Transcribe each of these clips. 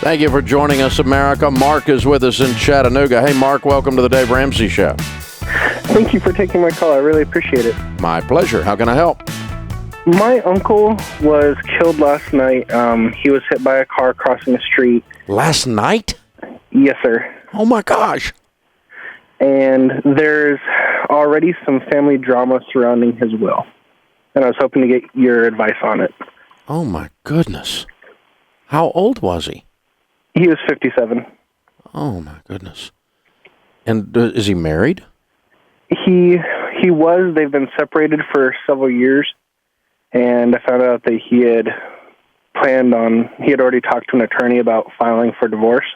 Thank you for joining us, America. Mark is with us in Chattanooga. Hey, Mark, welcome to the Dave Ramsey Show. Thank you for taking my call. I really appreciate it. My pleasure. How can I help? My uncle was killed last night. He was hit by a car crossing the street. Last night? Yes, sir. Oh, my gosh. And there's already some family drama surrounding his will. And I was hoping to get your advice on it. Oh, my goodness. How old was he? He was 57. Oh, my goodness. And is he married? He was. They've been separated for several years. And I found out that he had already talked to an attorney about filing for divorce.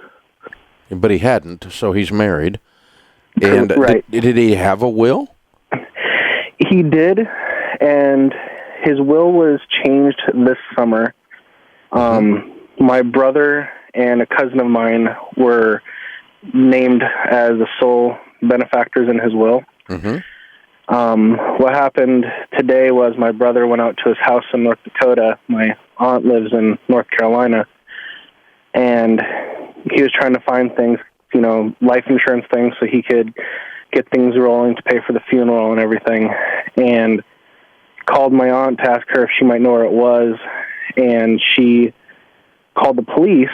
But he hadn't, so he's married. And right. Did he have a will? He did, and his will was changed this summer. My brother and a cousin of mine were named as the sole benefactors in his will. Mm-hmm. What happened today was my brother went out to his house in North Dakota. My aunt lives in North Carolina, and he was trying to find things, life insurance things, so he could get things rolling to pay for the funeral and everything, and called my aunt to ask her if she might know where it was, and she called the police,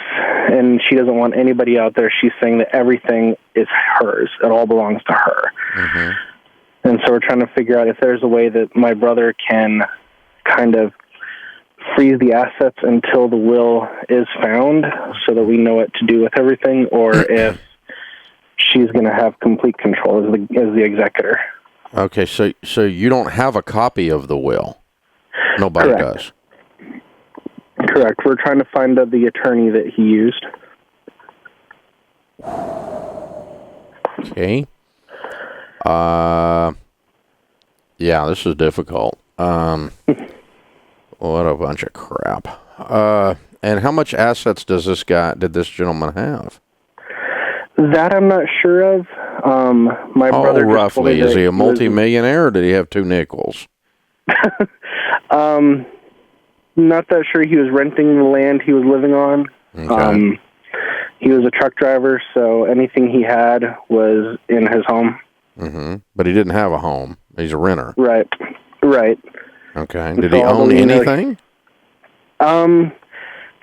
and she doesn't want anybody out there. She's saying that everything is hers. It all belongs to her. Mm-hmm. And so we're trying to figure out if there's a way that my brother can kind of freeze the assets until the will is found so that we know what to do with everything, or if she's going to have complete control as the executor. Okay, so you don't have a copy of the will? Nobody Correct. does? Correct. We're trying to find the attorney that he used. Okay. Yeah, this is difficult. What a bunch of crap. And how much assets did this gentleman have? That I'm not sure of. My brother just roughly. told me Is he a that multimillionaire, or did he have two nickels? Not that sure. He was renting the land he was living on. Okay. He was a truck driver, so anything he had was in his home. Mm-hmm. But he didn't have a home. He's a renter. Right. Okay. Did he own anything?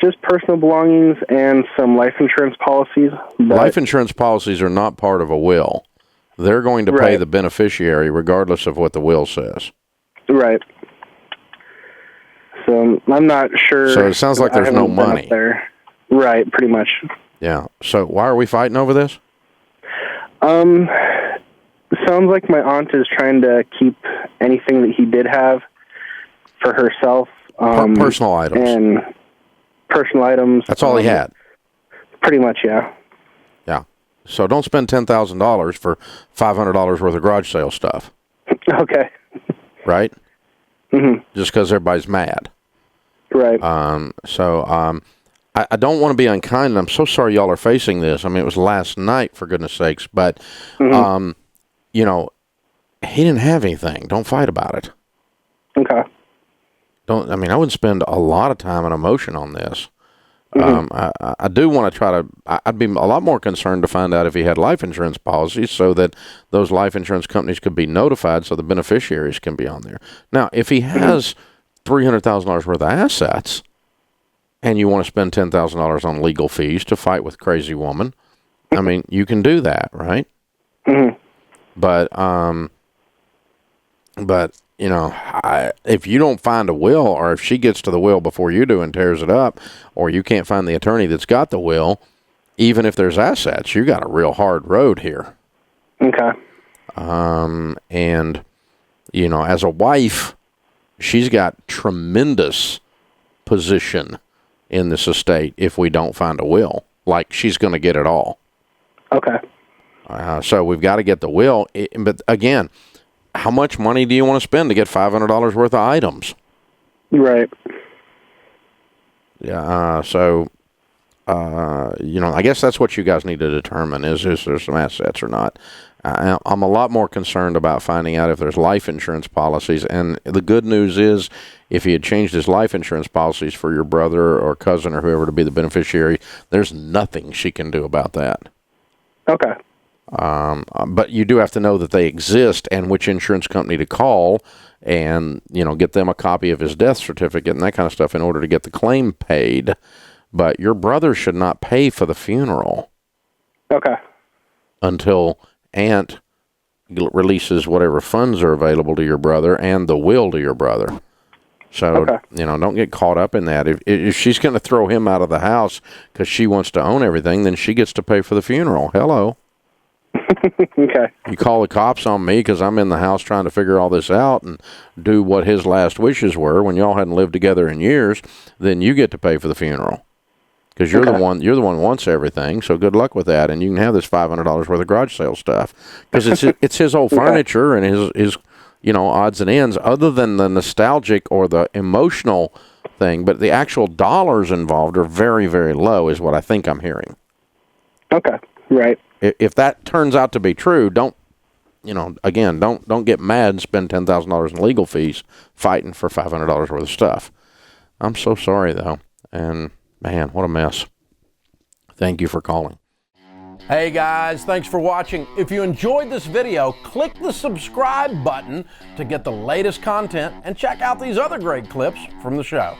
Just personal belongings and some life insurance policies. Life insurance policies are not part of a will. They're going to pay the beneficiary regardless of what the will says. Right. So I'm not sure. So it sounds like there's no money. There. Right, pretty much. Yeah. So why are we fighting over this? Sounds like my aunt is trying to keep anything that he did have for herself. Personal items. And personal items. That's all he had. Pretty much, yeah. Yeah. So don't spend $10,000 for $500 worth of garage sale stuff. Okay. Right? Mm-hmm. Just because everybody's mad. Right. I don't want to be unkind, and I'm so sorry y'all are facing this. I mean, it was last night, for goodness sakes, but, he didn't have anything. Don't fight about it. Okay. I wouldn't spend a lot of time and emotion on this. I do want to I'd be a lot more concerned to find out if he had life insurance policies so that those life insurance companies could be notified so the beneficiaries can be on there. Now, if he has $300,000 worth of assets and you want to spend $10,000 on legal fees to fight with crazy woman, you can do that, right? Mm-hmm. But if you don't find a will, or if she gets to the will before you do and tears it up, or you can't find the attorney that's got the will, even if there's assets, you got a real hard road here. Okay. As a wife, she's got tremendous position in this estate if we don't find a will. Like, she's going to get it all. Okay. So we've got to get the will. But again, how much money do you want to spend to get $500 worth of items? Right. Yeah. So I guess that's what you guys need to determine is there some assets or not. I'm a lot more concerned about finding out if there's life insurance policies. And the good news is, if he had changed his life insurance policies for your brother or cousin or whoever to be the beneficiary, there's nothing she can do about that. Okay. But you do have to know that they exist and which insurance company to call, and get them a copy of his death certificate and that kind of stuff in order to get the claim paid. But your brother should not pay for the funeral. Okay. Until Aunt releases whatever funds are available to your brother and the will to your brother. So, okay. Don't get caught up in that. If she's going to throw him out of the house because she wants to own everything, then she gets to pay for the funeral. Hello. Okay. You call the cops on me because I'm in the house trying to figure all this out and do what his last wishes were when y'all hadn't lived together in years, then you get to pay for the funeral. Because you're the one who wants everything, so good luck with that. And you can have this $500 worth of garage sale stuff because it's his old furniture and his odds and ends. Other than the nostalgic or the emotional thing, but the actual dollars involved are very, very low, is what I think I'm hearing. Okay, right. If that turns out to be true, don't get mad and spend $10,000 in legal fees fighting for $500 worth of stuff. I'm so sorry though, and. Man, what a mess. Thank you for calling. Hey guys, thanks for watching. If you enjoyed this video, click the subscribe button to get the latest content and check out these other great clips from the show.